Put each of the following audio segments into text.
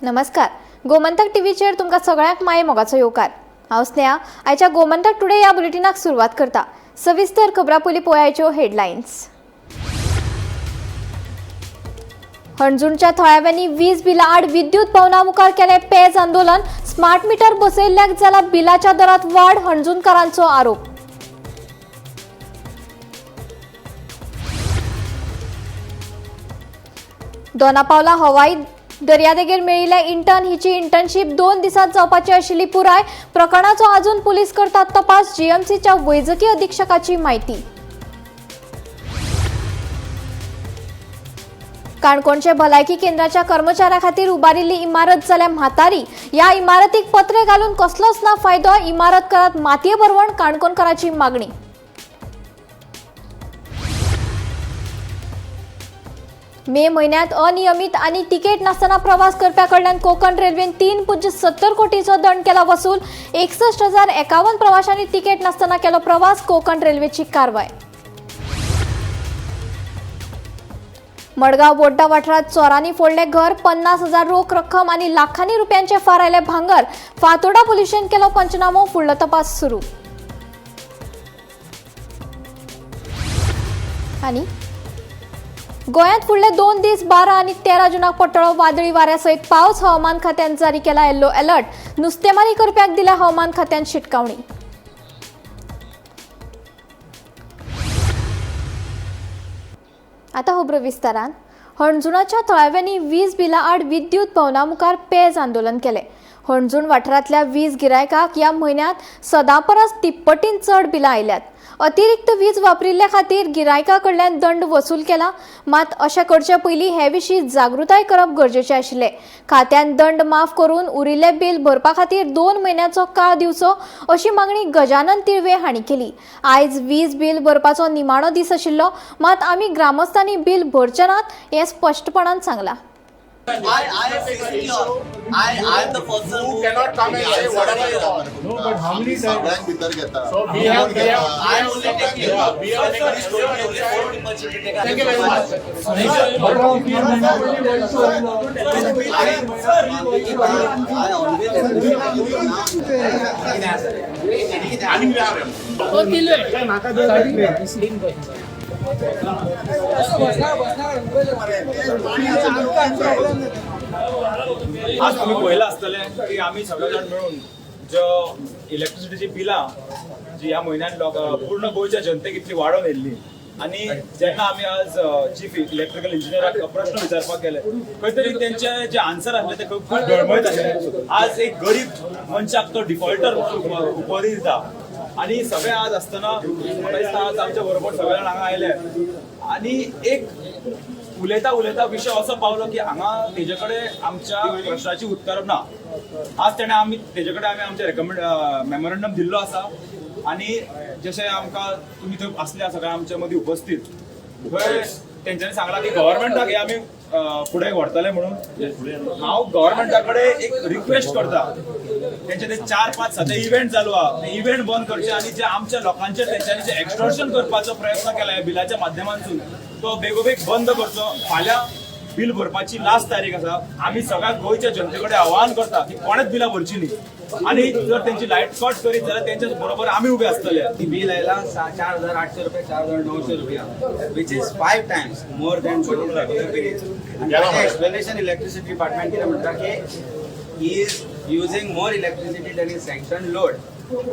नमस्कार. गोमंतक टीव्हीचेर तुमकां सगळ्यांक माये मोगाचो येवकार. हांव स्नेहा. आयच्या गोमंतक टुडे ह्या बुलेटिनाक सुरवात करता. सविस्तर खबरां पयलीं पळोवयाच्यो हेडलायन्स. हणजूणच्या थळाव्यांनी वीज बिला आड विद्युत भवना मुखार केलें पेज आंदोलन. स्मार्ट मीटर बसयल्ल्याक जाल्यार बिलाच्या दरांत वाड, हणजूणकारांचो आरोप. दोनापावला हवाई दर्यादेगेर मेळिल्ले इंटर्न हिची इंटर्नशीप 2 दिसांत जावपाची आशिल्ली पुराय. प्रकरणाचो आजून पुलीस करतात तपास. जीएमसीच्या वैजकी अधीक्षकाची माहिती. काणकोणचे भलायकी केंद्राच्या कर्मचाऱ्यां खातीर उबारिल्ली इमारत जाल्या म्हातारी. ह्या इमारतीक पत्रे घालून कसलोच ना फायदो. इमारत करात मातये भरवण, काणकोणकारांची मागणी. मे महिन्यात अनियमित आणि तिकेट नासतना प्रवास करप्याकडल्यान कोकण रेल्वेन 3.70 कोटींचो दंड केला वसूल. 61,051 प्रवाशांनी तिकेट नासतना केलो प्रवास. कोकण रेल्वेची कारवाय. मडगाव बोड्डा वाठारात चोरांनी फोडले घर. 50,000 रोख रक्कम आणि लाखांनी रुपयांचे फार आयले भांगर. फातोर्डा पुलिशेन केलो पंचनामो. फुडलो तपास सुरू. आणि गोंयांत फुडले 2 दीस 12 आणि 13 जूनाक पडटलो वादळी वाऱ्यासयत पावस. हवामान खात्यान जारी केला येल्लो अलर्ट. नुस्तेमारी करप्याक दिल्या हवामान खात्यान शिटकावणी. आता खबरो विस्तारान. हणजूणाच्या थळाव्यांनी वीज बिला आड विद्युत भवना मुखार पेज आंदोलन केले. हणजूण वाठारांतल्या वीज गिरायकांक ह्या म्हयन्यात सदां परस तिप्पटीन चड बिलां आयल्यात. अतिरिक्त वीज वापरिल्ल्या खातीर गिरायकां कडल्यान दंड वसूल केला. मात अशें करचे पयलीं हे विशीं जागृताय करप गरजेचें आशिल्लें. खात्यान दंड माफ करून उरिल्लें बिल भरपा खातीर 2 म्हयन्याचो काळ दिवचो अशी मागणी गजानन तिळवे हांणी केली. आयज वीज बिल भरपाचो निमाणो दीस आशिल्लो, मात आमी ग्रामस्थांनी बिल भरचे नात हें स्पश्टपणान सांगलां. I am the person who cannot come and say whatever you want. No, but how many times? So we have I only take care of. we have Everybody is told only 40 much you take. Thank you very much. आज तुम्ही पहिला असतले की आम्ही सगळे जण मिळून जो इलेक्ट्रिसिटीची बिलां जी ह्या म्हयन्यान पूर्ण गोंयच्या जनतेक इतली वाडोवन येयल्ली आणि जेन्ना आमी आज चीफ इलेक्ट्रिकल इंजिनियराक प्रश्न विचारपाक गेले खंय तरी तेंचे जे आन्सर आसले ते खूब गळमळीत आसले. आज एक गरीब मनशाक तो डिफॉल्टर उपाधी दिता आणि सगळे आज आसतना आज आमच्या बरोबर सगळे जाण हांगा आयले आणि एक उलयता विषय असो पावलो की हांगा तेजे कडेन आमच्या प्रश्नाची उत्तर ना. आज तेणे आमी तेजे कडेन आमी आमचे मेमोरंडम दिल्लो आसा आणि जशें आमकां तुमी थंय आसल्या सगळे आमच्या मदीं उपस्थित थंय तेंच्यांनी सांगलां की गव्हर्मेंटाक हे आमी फुडें व्हरतले म्हणून. हांव गव्हर्मेंटा कडेन एक रिक्वेस्ट करता, तेंचे ते 4-5 सद्या इव्हेंट चालू आहा, ते इव्हेंट बंद करचे आणि जे आमच्या लोकांचे तेंच्यांनी जे एक्सटॉर्शन करपाचो प्रयत्न केला ह्या बिलाच्या माध्यमांतून तो बेगोबेग बंद करचो. फाल्यां बिल भरपाची लास्ट तारीख आसा. आमी सगळ्या गोंयच्या जनते कडेन आवाहन करता की कोणेच बिलां भरची न्ही आणि जर त्यांची लाईट कट करीत जाल्यार त्यांच्या बरोबर आम्ही उभे असतले. बिल आयला 4,800 रुपये 4,900 रुपया which is 5 times more than explanation electricity department कितें म्हणटा की he is using more electricity than is sanction load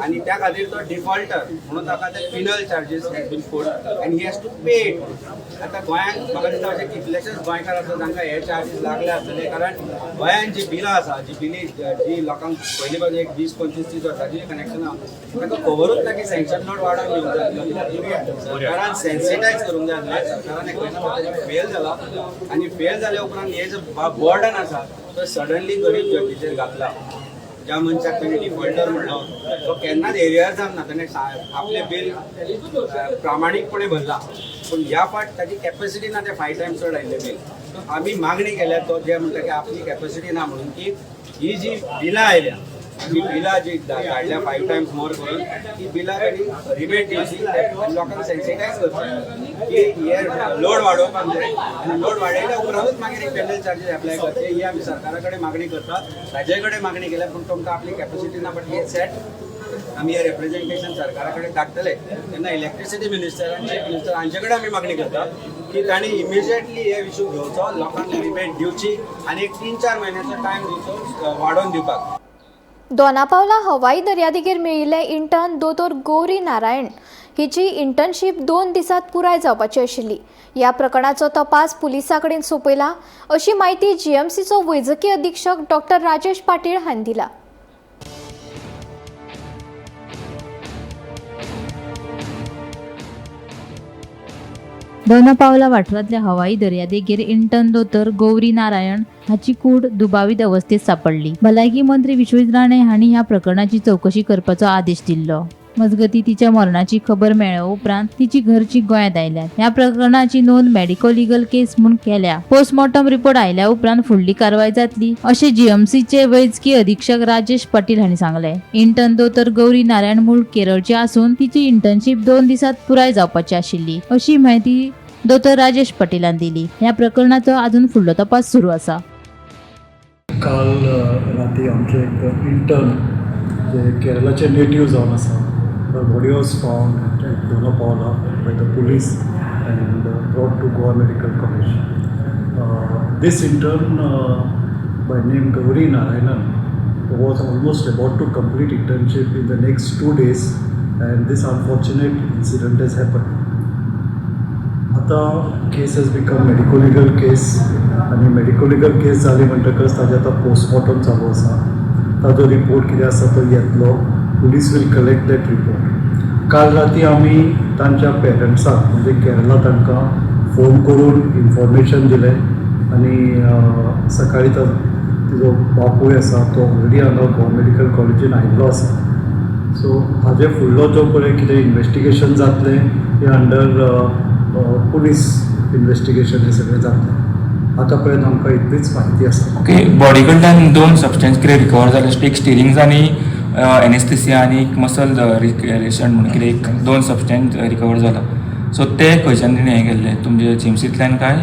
आणि त्या खातीर तो डिफॉल्टर म्हणून ताका ते final charges has been put and he has to pay it. आतां गोंयांत म्हाका दिसता अशे कितलेशेच गोंयकार आसा तांकां हे चार्जीस लागले आसतले, कारण गोंयांत जी बिलां आसा जी लोकांक पयलीं पासून एक 20-25-30 वर्सांची कनेक्शनां ताका खबरूच ना की सँक्शन लोड वाडोवन घेवंक जाय. सरकारान सेन्सिटायज करूंक जाय आसलें. सरकारान एक फेल जाला आनी फेल जाल्या उपरांत हे जे बर्डन आसा तो सडनली गरीब जनतेचेर घातला. ज्या मनशाक ताणें डिफॉल्टर म्हणलो तो केन्नाच एरियर जावना, ताणें आपले बिल प्रामाणीकपणे भरला, पूण ह्या फावट ताची कॅपॅसिटी ना, ते 5 times चड आयिल्ले बिल. आमी मागणी केल्या तो जे म्हणटा की आपली कॅपॅसिटी ना म्हणून की ही जी बिलां आयल्या जी बिलां जी काडल्या 5 टायम्स मोर करून ती बिलां ताणी रिबेट दिवची आनी लोकांक सेन्सिटायज करचे की हे लोड वाडोवपाक जाय आनी लोड वाडयल्या उपरांतूच मागीर एक पेनल चार्जीस एप्लाय करचे ही आमी सरकारा कडेन मागणी करतात राज्या कडेन मागणी केल्या पूण तुमकां आपली कॅपॅसिटी ना बट हे सेट आमी हे रिप्रेझेंटेशन सरकारा कडेन धाडटले तेन्ना इलेक्ट्रिसिटी मिनिस्टर आनी चीफ मिनिस्टर हांचे कडेन आमी मागणी करतात की तांणी इमिजिएटली हे इश्यू घेवचो लोकांक रिबेट दिवची आनी एक 3-4 म्हयन्याचो टायम दिवचो वाडोवन दिवपाक. दोनापावला हवाई दर्यादेगेर मेळिल्ले इंटर्न दोतोर गौरी नारायण हिची इंटर्नशीप 2 दिसांत पुराय जावपाची आशिल्ली. ह्या प्रकरणाचो तपास पुलिसां कडेन सोपयला अशी माहिती जीएमसीचो वैजकी अधीक्षक डॉक्टर राजेश पाटील हांणी दिला. दोनापावला वाठारांतल्या हवाई दर्यादेगेर इंटर्न दोतोर गौरी नारायण हाची कूड दुबावीत अवस्थेत सापडली. भलायकी मंत्री विश्वजीत राणे हांणी ह्या प्रकरणाची चौकशी करपाचो आदेश दिल्लो. मजगती तिच्या मरणाची खबर मेळ्ळे उपरांत तिची घरची गोंयांत आयल्यात. ह्या प्रकरणाची नोंद मेडिको लिगल केस म्हूण केल्या. पोस्टमॉर्टम रिपोर्ट आयल्या उपरांत फुडली कारवाय जातली अशें जीएमसीचे वैजकी अधीक्षक राजेश पाटील हांणी सांगले. इंटर्न दोतोर गौरी नारायण मूळ केरळची आसून तिची इंटर्नशीप 2 दिसांत पुराय जावपाची आशिल्ली अशी माहिती दोतोर राजेश पाटीलान दिली. ह्या प्रकरणाचो अजून फुडलो तपास सुरू आसा. काल राती आमचे एक इंटर्न जे केरळाचे नेटिव्ह जावन आसा body was found at Dona Paula by the police and brought to Goa medical college. This intern by name Gauri Narayanan was almost about to complete internship in the next 2 days and this unfortunate incident has happened. आता केस has become medico legal केस आनी medico legal केस जाली म्हणटकच ताजे आतां postmortem चालू आसा. ताजो report कितें आसा तो येतलो. Police will collect that report. काल राती आमी तांच्या पेरंट्सांक म्हणजे केरळा तांकां फोन करून इन्फॉर्मेशन दिलें आनी सकाळी तिजो बापूय आसा तो ऑलरेडी हांगा गोवा मेडिकल कॉलेजीन आयिल्लो आसा. सो हाजे फुडलो जो पळय कितें इन्वेस्टिगेशन जातलें हें अंडर पुलीस इन्वेस्टिगेशन हे सगळें जातलें. आतां पर्यंत आमकां इतलीच म्हायती आसा. ओके, बॉडी कडल्यान 2 सबस्टन्स कितें रिकवर जाले. एक स्टिरिंग्स आनी एनेस्थेसिया आनी एक मसल रिलेशन म्हणून कितें एक 2 सबस्टन्स रिकवर जाला. सो ते खंयच्यान तिणें हें केल्ले तुमचे जिएमसींतल्यान काय?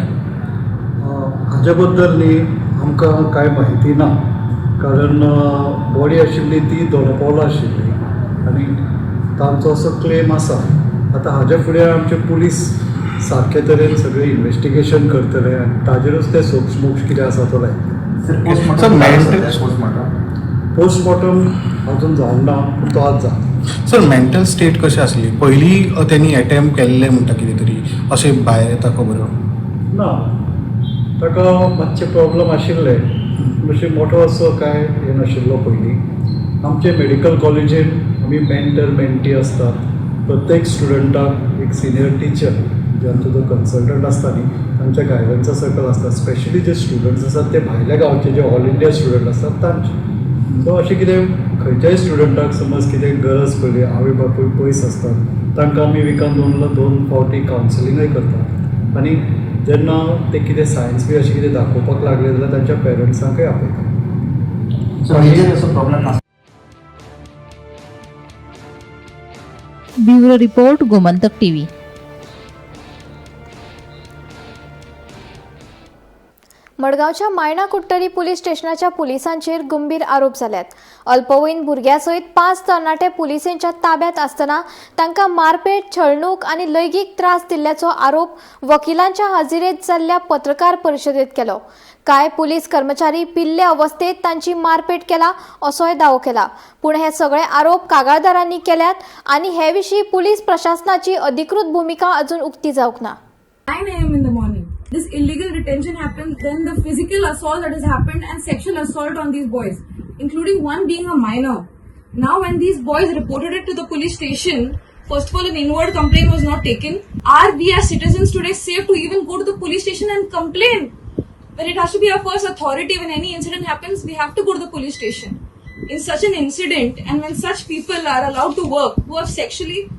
हाजे बद्दल न्ही आमकां कांय म्हायती ना कारण बॉडी आशिल्ली ती दोनापावला आशिल्ली आनी तांचो असो क्लेम आसा. आतां हाजे फुडें आमचे पुलीस सारके तरेन सगळें इन्वेस्टिगेशन करतले आनी ताजेरूच ते सोक्ष कितें आसा तो लायतले. पोस्टमॉर्टम अजून जावंक ना पूण तो आज जाता. सर मेंटल स्टेट कशें आसली पयलीं त्यांनी अटेम्प्ट केल्लें म्हणटा कितें तरी अशें भायर येता खबर ना ताका मातशे प्रॉब्लम आशिल्ले मातशें मोठो असो कांय हें नाशिल्लो पयलीं. आमचे मेडिकल कॉलेजीन आमी मेंटर मेंटी आसतात. प्रत्येक स्टुडंटाक एक सिनियर टीचर जेन्ना तुजो कन्सल्टंट आसता न्ही तांच्या गायडन्सा सकयल आसता. स्पेशली जे स्टुडंट्स आसात ते भायल्या गांवचे जे ऑल इंडिया स्टुडंट आसतात तांचे. सो अशें कितें खंयच्याय स्टुडंटाक समज कितें गरज पडली आवय बापूय पयस आसतात तांकां आमी विकान 2 फावटी कावन्सिलींगय करतात आनी जेन्ना ते कितें सायन्स बी अशें कितें दाखोवपाक लागले जाल्यार तांच्या पेरंट्सांकय आपयतात. Bureau report Gomantak TV. मडगावच्या मायणा कुट्टरी पुलीस स्टेशनाच्या पुलिसांचेर गंभीर आरोप जाल्यात. अल्पवयीन भुरग्यासयत 5 तरणाटे पुलिसांच्या ताब्यात आसतना तांकां मारपेट, छळणूक आनी लैंगीक त्रास दिल्ल्याचो आरोप वकिलांच्या हाजिरेंत जाल्ल्या पत्रकार परिशदेंत केलो. कांय पुलीस कर्मचारी पिल्ले अवस्थेत तांची मारपेट केला असोय दावो केला. पूण हे सगळे आरोप कागाळदारांनी केल्यात आनी हे विशीं पुलीस प्रशासनाची अधिकृत भूमिका अजून उक्ती जावंक ना. 9 a.m. in the morning. This illegal detention happened, then the physical assault that has happened and sexual assault on these boys, including one being a minor. Now when these boys reported it to the police station, first of all an inward complaint was not taken. Are we as citizens today safe to even go to the police station and complain? When it has to be our first authority when any incident happens, we have to go to the police station. In such an incident and when such people are allowed to work who have sexually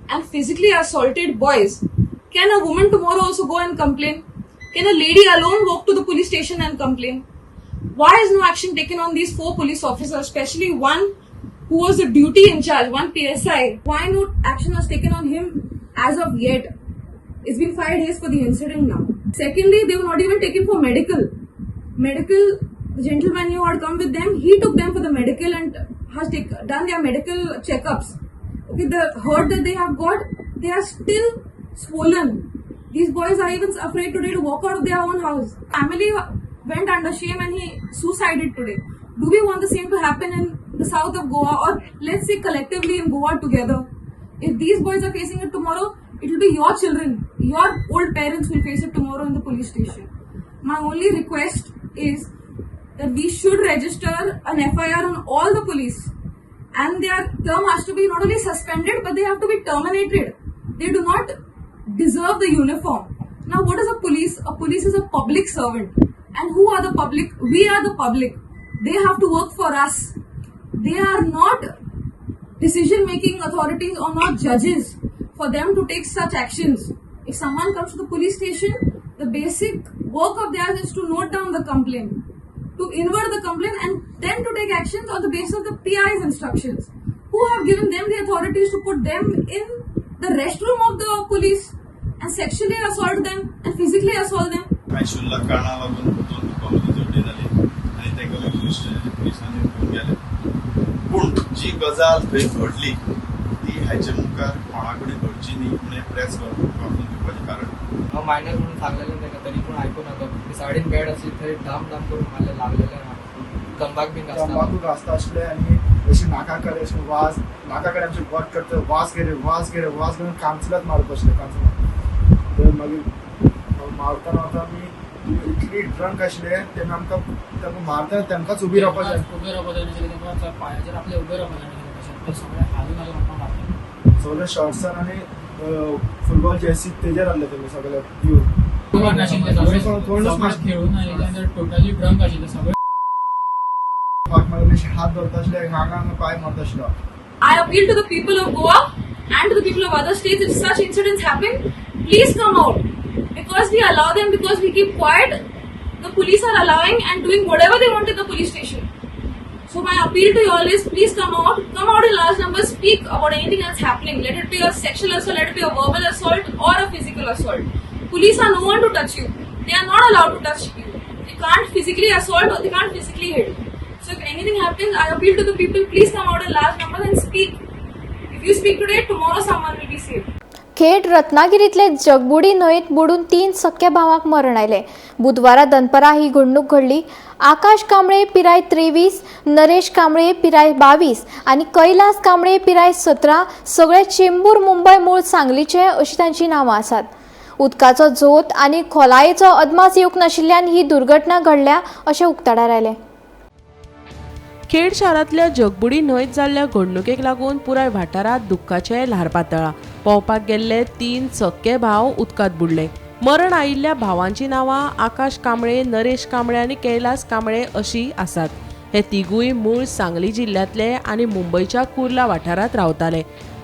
and physically assaulted boys, can a woman tomorrow also go and complain? Can a lady alone walk to the police station and complain? Why is no action taken on these 4 police officers, especially one who was the duty in charge, one PSI. Why no action was taken on him as of yet? It's been 5 days for the incident now. Secondly, they were not even taken for medical. The gentleman who had come with them, he took them for the medical and has done their medical checkups. Okay, the hurt that they have got, they are still swollen. These boys are even afraid today to walk out of their own house. Family went under shame and he suicided today. Do we want the same to happen in the south of Goa, or let's say collectively in Goa together? If these boys are facing it tomorrow, it will be your children, your old parents will face it tomorrow in the police station. My only request is that we should register an FIR on all the police, and their term has to be not only suspended but they have to be terminated. They do not deserve the uniform. Now, what is a police? A police is a public servant. And who are the public? We are the public. They have to work for us. They are not decision-making authorities or not judges for them to take such actions. If someone comes to the police station, the basic work of theirs is to note down the complaint, to invert the complaint, and then to take actions on the basis of the PI's instructions. Who have given them the authorities to put them in the restroom of the police and sexually assault them and physically assault them? कांय शुल्लक कारणां लागून 2 दुखापती जोडली जाली आनी ताका मागीर पुलिसांनी घेवन गेले. पूण जी गजाल थंय घडली ती हाचे मुखार कोणा कडेन घडची न्ही म्हणून प्रेस वापरून दिवपाचें कारण. हांव मायनर म्हणून सांगलेलें ताका तरी पूण आयकूं नाका. ती सायडीन बेड आसली थंय डाम करून मारलें लागलेलें तंबाक बीन घासता आसले आनी अशी नाका कडेन अशी वास नाका कडेन आमचे वट करता वास घेवन कांचलात मारप आसले तर मागीर मारतना आमी इतली ड्रंक आसले तेन्ना आमकां ताका मारता तांकांच उबी रावपाक जाय पांयाचेर आपले उबे रावपाक सगळे हालून घालून म्हाका मारता. सगळे शॉर्ट्सान आनी फुटबॉल जर्सी तेजेर आहले तेमी सगळे खेळून आयले टोटली ड्रंक आशिल्ले सगळे हात धरता आसले हांगा पाय मारता आसलो. I appeal to the people of Goa and to the people of other states, if such incidents happen, please come out. Because we allow them, because we keep quiet, the police are allowing and doing whatever they want at the police station. So my appeal to you all is, please come out in large numbers, speak about anything that's happening. Let it be a sexual assault, let it be a verbal assault or a physical assault. Police are no one to touch you. They are not allowed to touch you. They can't physically assault or they can't physically hit. So if anything happens, I appeal to the people, please come out in large numbers and speak. If you speak today, tomorrow someone will be saved. Khed रत्नागिरीतले जगबुडी न्हंयेत बुडून 3 सख्या भावांक मरण आयले. बुधवारा दनपारा ही घडणूक घडली. आकाश कांबळे पिराय 23, नरेश कांबळे पिराय 22 आणि कैलास कांबळे पिराय 17 सगळे चेंबूर मुंबई मूळ सांगलीचे अशी तांची नांवां आसात. उदकाचो झोत आणि खोलायेचो अदमास येवंक नाशिल्ल्यान ही दुर्घटना घडल्या अशें उक्ताडार आयलें. खेड शारांतल्या जगबुडी न्हंयत जाल्ल्या घडणुकेक लागून पुराय वाठारात दुख्खाचें ल्हार पातळ्ळां. पोवपाक गेल्ले 3 सख्खे भाव उदकांत बुडले. मरण आयिल्ल्या भावांची नांवां आकाश कांबळे, नरेश कांबळे आनी कैलास कांबळे अशीं आसात. हे तिगूय मूळ सांगली जिल्ल्यांतले आनी मुंबयच्या कुर्ला वाठारांत रावताले.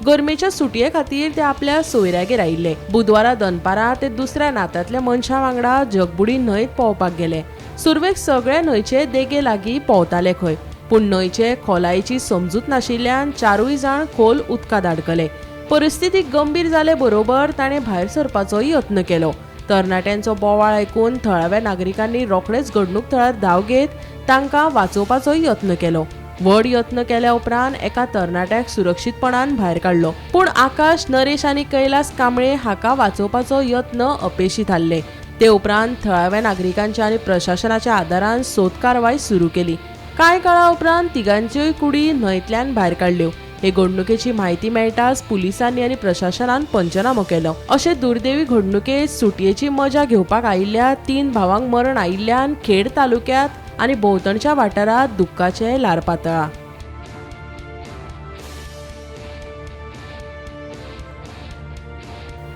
गर्मेच्या सुटये खातीर ते आपल्या सोयऱ्यागेर आयिल्ले. बुधवारा दनपारा ते दुसऱ्या नात्यांतल्या मनशा वांगडा जगबुडी न्हंयत पोवपाक गेले. सुरवेक सगळे न्हंयचे देगे लागीं पोवताले खंय, पूण न्हंयचे खोलायेची समजूत नाशिल्ल्यान 4 जाण खोल उदकांत अडकले. परिस्थिती गंभीर जाले बरोबर ताणें भायर सरपाचो यत्न केलो. तरणाट्यांचो बोवाळ आयकून थळाव्या नागरिकांनी रोखडेच घडणूक थळार धांव घेत तांकां वाचोवपाचो यत्न केलो. व्हड यत्न केल्या उपरांत एका तरणाट्याक सुरक्षीतपणान भायर काडलो, पूण आकाश, नरेश आनी कैलास कांबळे हाका वाचोवपाचो यत्न अपेशी थारले. ते उपरांत थळाव्या नागरिकांच्या आनी प्रशासनाच्या आदारान सोद कारवाय सुरू केली. कांय काळा उपरांत तिगांच्योय कुडी न्हंयतल्यान भायर काडल्यो. हे घडणुकेची म्हायती मेळटाच पुलिसांनी आनी प्रशासनान पंचनामो केलो. अशे दुर्दैवी घडणुकेत सुटयेची मजा घेवपाक आयिल्ल्या 3 भावांक मरण आयिल्ल्यान खेड तालुक्यांत आनी भोंवतणच्या वाठारांत दुख्खाचें ल्हार पातळ्ळां.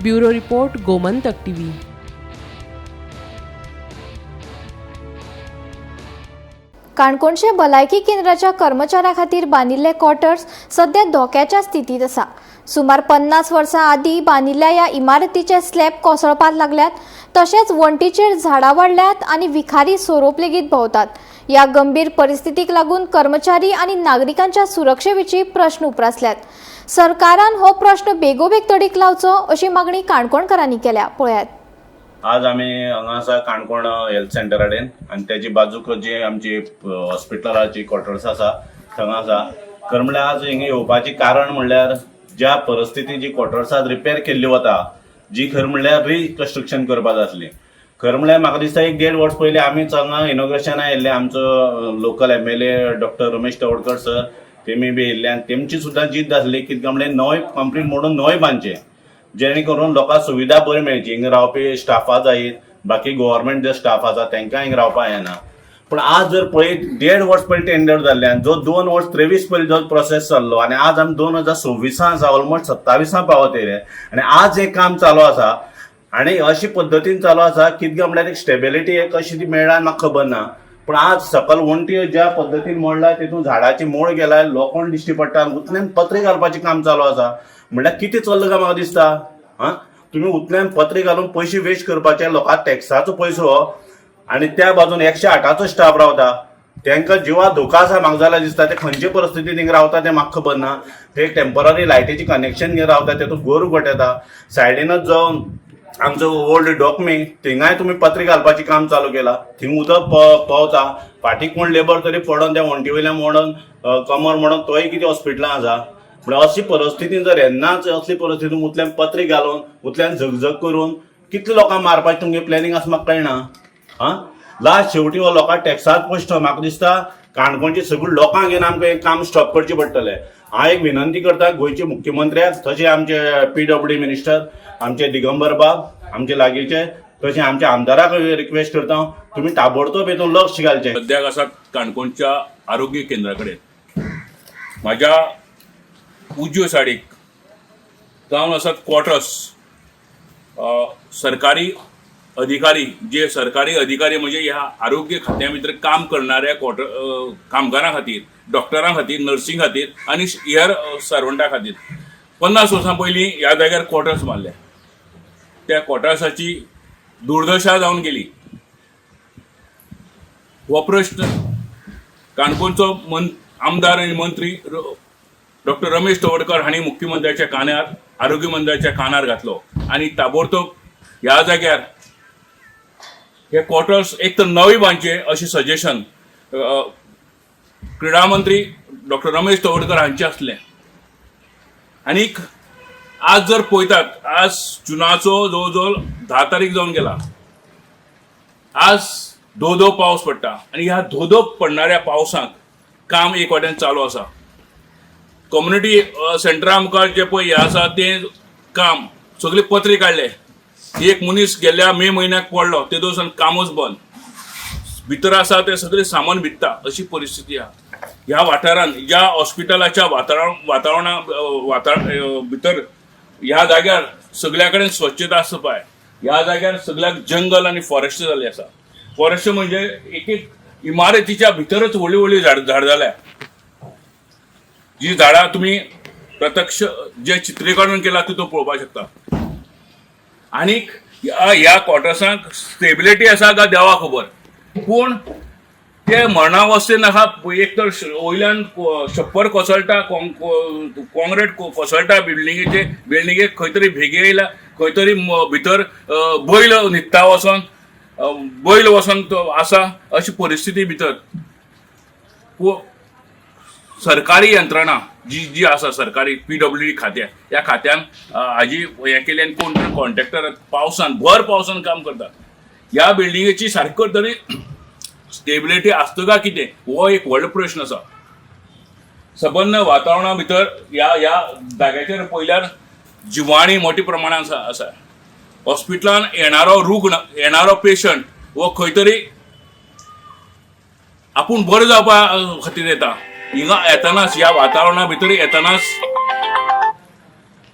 Bureau report, Gomantak TV. काणकोणचे भलायकी केंद्राच्या कर्मचाऱ्यां खातीर बांदिल्ले क्वॉर्टर्स सध्या धोक्याच्या स्थितीत आसा. सुमार 50 वर्सां आदीं बांदिल्ल्या ह्या इमारतीचे स्लॅब कोसळपाक लागल्यात. तशेंच वण्टीचेर झाडां वाडल्यात आनी विखारी सोरोप लेगीत भोंवतात. या गंभीर परिस्थितीक लागून कर्मचारी आणि नागरिकांच्या सुरक्षेविशीं प्रश्न उपरासल्यात। सरकारान हो प्रश्न बेगोबेग तडीक लावचो अशी मागणी काणकोणकारांनी केल्या। पळयात। आज आम्ही हांगा आसा काणकोण हेल्थ सेंटर कडेन आनी त्याची बाजूक जी आमची हॉस्पिटलाची क्वॉर्टर्स आसा थंगा आसा। खरें म्हळ्यार आज हिंगा येवपाचें कारण म्हणल्यार ज्या परिस्थितीन जी क्वॉर्टर्स रिपेर केल्ली वता, जी खरें म्हणल्यार रिकन्स्ट्रक्शन करपा जाय आसली। खरें म्हणल्यार म्हाका दिसता 1.5 वर्स पयलीं आमीच हांगा इनॉग्रेशना येयल्ले, आमचो local MLA doctor Ramesh Tawadkar sir तेमी बी येयल्ले आनी तेमची सुद्दां जिद्द आसली कितें म्हणल्यार नवे कंप्लीट म्हणून नवे बांदचे, जेणे करून लोकांक सुविधा बरी मेळची। हिंगा रावपी स्टाफा जायत, बाकी गव्हर्मेंट जे स्टाफ आसा तांकां हिंगा रावपा येना। पण आज जर पळयत 1.5 वर्स पयलीं टेंडर जाल्ल्यान जो 2 वर्स 23 पयलीं जो प्रोसेस चाललो आनी आज आमी 2026 आसा, ऑलमोस्ट 27 पावत येयले आनी आज हे काम चालू आसा आनी अशी पद्दतीन चालू आसा कितें म्हणल्यार एक स्टेबिलिटी एक अशी ती मेळ्ळा म्हाका खबर ना। पण आज सकल वणटी ज्या पद्दतीन मोडला तितून झाडाची मोड गेला, लोखंड दिश्टी पडटा, उतल्यान पत्रे घालपाचें काम चालू आसा। म्हणल्यार कितें चल्लां काय म्हाका दिसता तुम्ही उतल्यान पत्रे घालून पयशे वेस्ट करपाचे, लोकांक टॅक्साचो पयसो आनी त्या बाजून 108चो स्टाफ रावता, तांकां जिवाक धोका आसा म्हाका जाल्यार दिसता। ते खंयचे परिस्थितीन हिंगा रावता तें म्हाका खबर ना। ते टेम्पररी लायटीची कनेक्शन घेवन रावता, तेतून गोरू गोट येता। सायडीनच जो आमचो ओल्ड डॉकमे थिंगाय तुम्ही पत्रे घालपाचें काम चालू केलां, थिंग उदक पावता, फाटीक कोण लेबर तरी पडोन त्या वणटी वयल्यान मोडोन कमर मोडोन तोय कितें हॉस्पिटलां आसा। म्हणजे अशी परिस्थितीन जर येन्नाच असली परिस्थितीन उतल्यान पत्रे घालून उतल्यान झगझग करून कितले लोकांक मारपाचें तुमगे प्लॅनिंग आसा म्हाका कळना। लास्ट शेवटी हो लोकांक टॅक्साच पयशो म्हाका दिसता काणकोणची सगळी लोकांक घेवन आमकां हें काम स्टॉप करचें पडटलें। हांव एक विनंती करता गोंयचे मुख्यमंत्र्याक, तशें आमचे PWD मिनिस्टर आमचे दिगंबर बाब आमचे लागींचे, तशें आमच्या आमदाराक रिक्वेस्ट करता तुमी ताबडतोब हेतून लक्ष घालचें। सद्याक आसा काणकोणच्या आरोग्य केंद्रा कडेन म्हाज्या उजव्या सायडीक जावन आसात क्वॉर्टर्स। सरकारी अधिकारी म्हणजे ह्या आरोग्य खात्या भितर काम करणाऱ्या कामगारां खातीर, डॉक्टरां खातीर, नर्सिंग खातीर आनी हेर सर्वंटां खातीर 50 वर्सां पयलीं ह्या जाग्यार क्वॉर्टर्स बांदले। त्या क्वॉर्टर्साची दुर्दशा जावन गेली। हो प्रश्न काणकोणचो आमदार आनी मंत्री डॉक्टर रमेश तवडकर हांणी मुख्यमंत्र्याच्या कानार, आरोग्य मंत्र्याच्या कानार घातलो आनी ताबडतोब ह्या जाग्यार हे क्वॉर्टर्स एक तर नवी बांदचे अशें सजेशन क्रीडा मंत्री डॉक्टर रमेश तवडकर हांचें आसलें। आनीक आज जर पळयतात, आज जुनाचो जवळ जवळ 10 तारीख जावन गेला, आज धो पावस पडटा आनी ह्या धो पडणाऱ्या पावसांत काम एक वाटेन चालू आसा। कम्युनिटी सेंटरा मुखार जे पळय हें आसा तें काम सगळे पत्रे काडले। एक मनीस गेल्या मे म्हयन्याक पडलो, ते दिवसान कामच बंद, भितर आसा ते सगळे सामान भित्ता अशी परिस्थिती आहा। ह्या वाठारांत ज्या हॉस्पिटलाच्या वातावरणा भितर ह्या जाग्यार सगळ्या कडेन स्वच्छता आसता पळय, ह्या जाग्यार सगळ्याक जंगल आनी फॉरेस्ट जाल्ले आसा। फॉरेस्ट म्हणजे एक इमारतीच्या भितरच व्हडली झाड जाल्या, जी झाडां तुम्ही प्रत्यक्ष जे चित्रीकरण केला तितून पळोवपाक शकता। आनीक ह्या क्वॉर्टर्सांक स्टेबिलिटी आसा काय देवा खबर, पूण ते मरणावस्थेन आसा। एक तर वयल्यान छप्पर कोसळटा, कॉंक्रीट कोसळटा बिल्डिंगेक खंय तरी भेगी येयला, खंय तरी भितर बैल न्हिदता वचोन, बैल वचोन आसा अशी परिस्थिती भितर। सरकारी यंत्रणा जी आसा, सरकारी PWD खात्या, ह्या खात्यान हाजी हें केली आनी कोण कॉन्ट्रॅक्टर भर पावसान काम करता। ह्या बिल्डिंगेची सारको तरी स्टेबिलिटी आसता काय कितें हो एक व्हडलो प्रश्न आसा। सबंद वातावरणा भितर ह्या जाग्याचेर पयल्यार जिवाणी मोठ्या प्रमाणांत आसा। हॉस्पिटलान येणारो पेशंट वो खंय तरी आपूण बरो जावपा खातीर येता, हिंगा येतानाच ह्या वातावरणा भितर येतानाच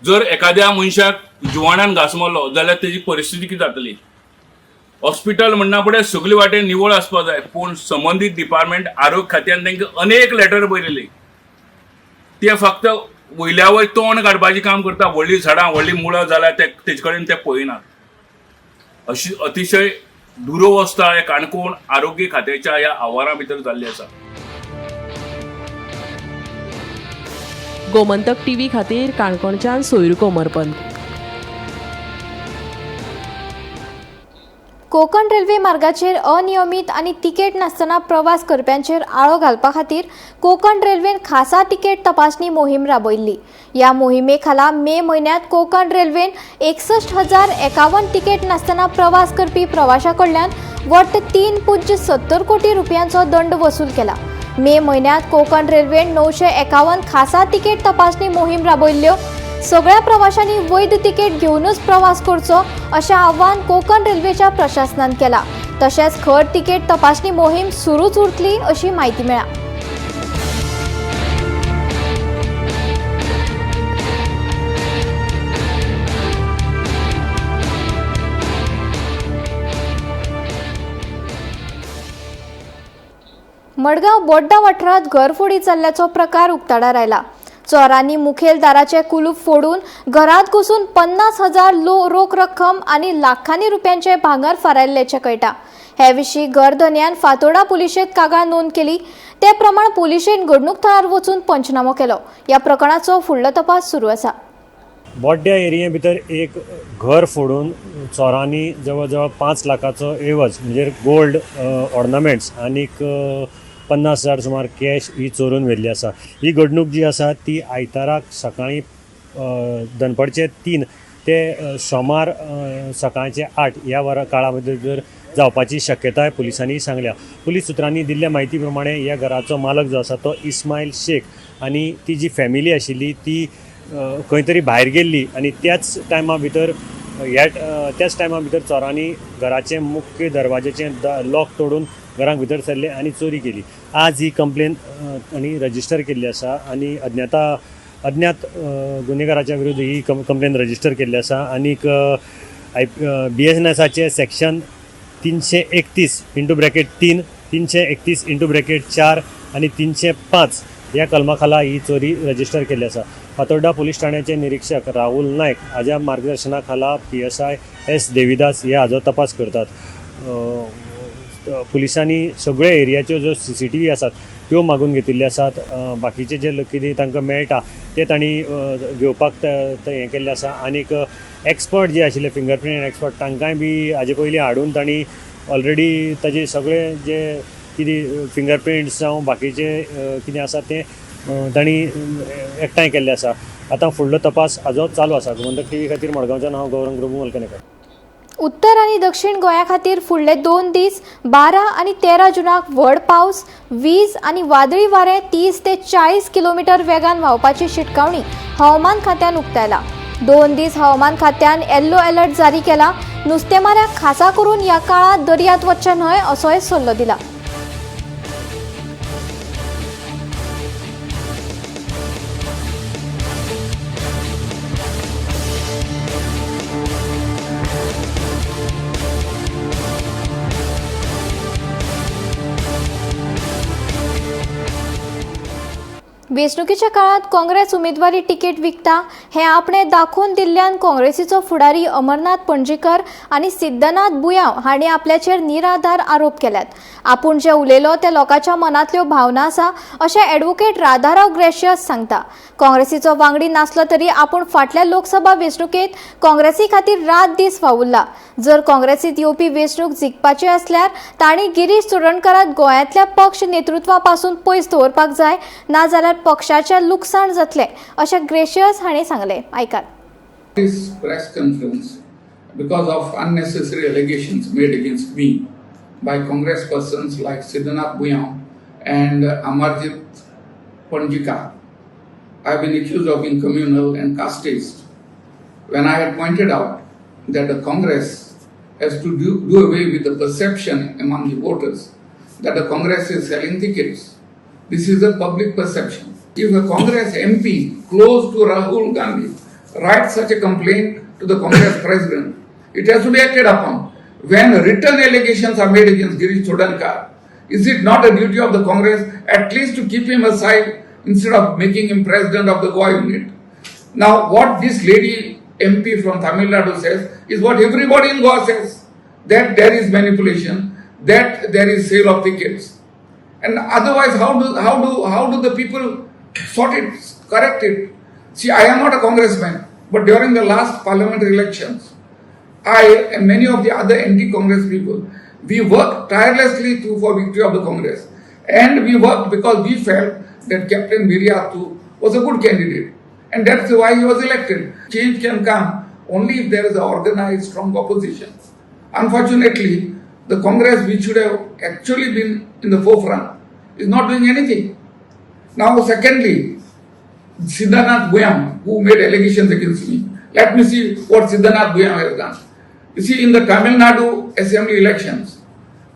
जर एखाद्या मनशाक जिवाण्यान घास मारलो जाल्यार तेजी परिस्थिती कितें जातली। हॉस्पिटल म्हणना फुडें सगळे वाटेन निवळ आसपाक जाय, पूण संबंधीत डिपार्टमेंट आरोग्य खात्यान तांकां अनेक लेटर बरयली, ते फक्त वयल्या वयर तोंड काडपाचें काम करता। व्हडलीं झाडां, व्हडलीं मुळां जाल्यार तेजे कडेन ते पळयनात। अशी अतिशय दुरवस्था हे काणकोण आरोग्य खात्याच्या ह्या आव्हाना भितर जाल्ली आसा. गोमंतक टीव्ही खातीर काणकोणच्यान सोयर कोमरपंत. कोकण रेल्वे मार्गाचेर अनियमित आणि तिकेट नासतना प्रवास करप्यांचेर आळो घालपा खातीर कोकण रेल्वेन खासा तिकेट तपासणी मोहीम राबयल्ली. या मोहिमे खाला मे म्हयन्यात कोकण रेल्वेन 61,051 तिकेट नासतना प्रवास करपी प्रवाशांकडल्यान वट्ट 3.70 कोटी रुपयांचो दंड वसूल केला. मे म्हयन्यात कोकण रेल्वेन 951 खासा तिकेट तपासणी मोहीम राबयल्ल्यो. सगळ्या प्रवाशांनी वैध तिकेट घेऊनच प्रवास करचो अशें आव्हान कोकण रेल्वेच्या प्रशासनान केला. तशेंच खर तिकेट तपासणी मोहीम सुरूच उरतली अशी माहिती मेळ्ळा. मडगांव बोड्डा वाठारात घरफोडी जाल्ल्याचो प्रकार उक्ताडार आयला. चोरांनी मुखेल दाराचे कुलूप फोडून घरात घुसून 50,000 रोख रक्कम आणि लाखांनी रुपयांचे भांगर फारायल्ल्याचे कळटा. हे विशीं घरधन्यान फातोर्डा पुलिशेंत कागाळ नोंद केली. ते प्रमाण पुलिशेन घडणूक थळार वचून पंचनामो केलो. ह्या प्रकरणाचो फुडलो तपास सुरू आसा. बोड्ड्या एरिये भितर एक घर फोडून चोरांनी जवळ जवळ 5 लाखाचो एवज म्हणजे गोल्ड ऑर्नामेंट्स आनीक 50,000 सुमार कॅश ही चोरून व्हेल्ली आसा. ही घडणूक जी आसा ती आयताराक सकाळीं दनपारचे 3 ते सोमार सकाळचे 8 ह्या काळा भितर जावपाची शक्यताय पुलिसांनी सांगल्या. पुलीस सुत्रांनी दिल्ल्या म्हायती प्रमाणे ह्या घराचो मालक जो आसा तो इस्माईल शेख आनी ती जी फॅमिली आशिल्ली ती खंय तरी भायर गेल्ली आनी त्याच टायमा भितर चोरांनी घराचे मुख्य दरवाज्याचें लॉक तोडून घरांक भितर सरले आनी चोरी केली. आज ही कंप्लेन आनी रजिस्टर केल्ली आसा आनी अज्ञात गुन्हेगाराच्या विरुद्ध ही कंप्लेन रजिस्टर केल्ली आसा. आनीक BNSचे सेक्शन 331(3), 331(4) आनी 305 ह्या कलमा खाला ही चोरी रजिस्टर केल्ली आसा. फातोर्डा पुलीस ठाण्याचे निरीक्षक राहुल नायक हाज्या मार्गदर्शना खाला PSI S देविदास हे हाजो तपास करतात. पुलिसांनी सगळे एरियाच्यो ज्यो CCTV आसात त्यो मागून घेतिल्ल्यो आसात. बाकीचे जे कितें तांकां मेळटा ते तांणी घेवपाक हें केल्लें आसा. आनीक एक्सपर्ट जे आशिल्ले फिंगरप्रिंट एक्सपर्ट तांकांय बी हाजे पयलीं हाडून तांणी ऑलरेडी ताजे सगळे जे कितें फिंगरप्रिंट्स जावं बाकीचे कितें आसा तें तांणी एकठांय केल्लें आसा. आतां फुडलो तपास हाजो चालू आसा. गोमंतक टीव्ही खातीर मडगांवच्यान हांव गौरंग प्रभू मलकनेकर. उत्तर आणि दक्षिण गोंया खातीर फुडले 2 दीस 12 आणि 13 जुनाक व्हड पावस, वीज आणि वादळी वारें 30 ते 40 किलोमीटर वेगान व्हांवपाची शिटकावणी हवामान खात्यान उक्तायला. 2 दीस हवामान खात्यान येल्लो अलर्ट जारी केला. नुस्तेमाऱ्यांक खासा करून ह्या काळात दर्यांत वचचें न्हय असोय सल्लो दिला. वेंचणुकेच्या काळात काँग्रेस उमेदवारी तिकेट विकता हे आपणे दाखोवन दिल्ल्यान काँग्रेसीचो फुडारी अमरनाथ पणजीकर आणि सिद्धनाथ बुयांव हांणी आपल्याचेर निराधार आरोप केल्यात. आपूण जे उलयलो ते लोकांच्या मनांतल्यो भावना आसा अशें ॲडव्होकेट राधाराव ग्रेशियस सांगता. काँग्रेसीचो वांगडी नासलो तरी आपूण फाटल्या लोकसभा वेंचणुकेत काँग्रेसी खातीर रात दीस वावुरला. जर काँग्रेसीत येवपी वेंचणूक जिखपाची असल्यार तांणी गिरीश चोडणकराक गोंयांतल्या पक्ष नेतृत्वा पासून पयस दवरपाक जाय, नाजाल्यार पक्षाचे लुकसाण जातले अशें ग्रेशियस हांणी सांगलें. आयकात. This press conference because of unnecessary allegations made against me by congresspersons like Siddhanath Bhuyan and Amarjit Panjika. I have been accused of being communal and casteist. When I had pointed out that the Congress has to do away with the perception among the voters that the Congress is selling tickets. This is a public perception. If a Congress MP close to Rahul Gandhi writes such a complaint to the Congress president, it has to be acted upon. When written allegations are made against Girish Chodankar, is it not a duty of the Congress at least to keep him aside instead of making him president of the Goa unit? Now, what this lady MP from Tamil Nadu says is what everybody in Goa says. that there is manipulation, that there is sale of tickets. And otherwise, how do the people sort it, correct it? See, I am not a congressman, but during the last parliamentary elections, I and many of the other anti-Congress people, we worked tirelessly for victory of the Congress. And we worked because we felt that Captain Viriatu was a good candidate. And that's why he was elected. Change can come only if there is an organized, strong opposition. Unfortunately, the Congress, which should have actually been in the forefront, is not doing anything. Now, secondly, Siddharnath Buyam, who made allegations against me. Let me see what Siddharnath Buyam has done. You see, in the Tamil Nadu assembly elections,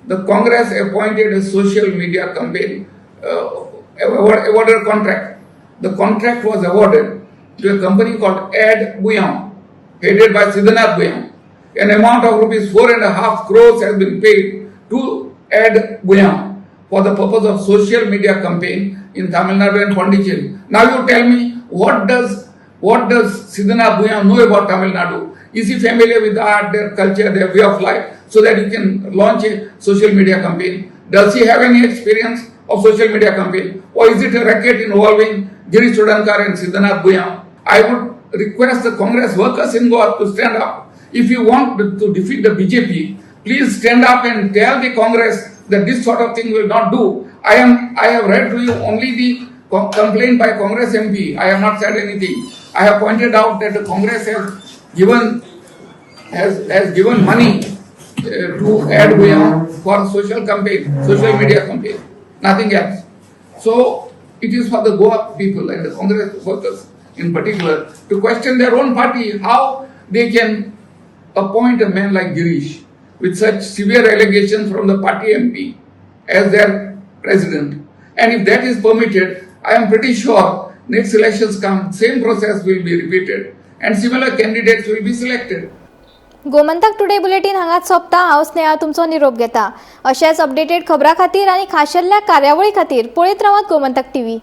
the Congress appointed a social media campaign, awarded a contract. The contract was awarded to a company called Ad Buyam, headed by Siddharnath Buyam. An amount of rupees 4.5 crores has been paid to Ad Buyam for the purpose of social media campaign in Tamil Nadu and Pondicherry. Now you tell me, what does Siddharnath Buyam know about Tamil Nadu? Is he familiar with art, their culture, their way of life, so that he can launch a social media campaign? Does he have any experience of social media campaign? Or is it a racket involving Girish Chodankar and Siddharnath Buyam? I would request the Congress workers in Goa to stand up. If you want to defeat the BJP, please stand up and tell the Congress that this sort of thing will not do. I have read to you only the complaint by Congress MP. I have not said anything. I have pointed out that the Congress has given money to Ad Buyam for social media campaign, nothing else. So it is for the Goa people and the Congress workers in particular to question their own party, how they can appoint a man like Girish with such severe allegations from the party MP as their president. And if that is permitted, I am pretty sure next elections come, same process will be repeated and similar candidates will be selected. Gomantak today bulletin हांगाच सोंपता. हांव स्नेहा तुमचो निरोप घेता. अशेच updated खबरां खातीर आनी खाशेल्ल्या कार्यावळी खातीर पळयत रावात गोमंतक टीव्ही.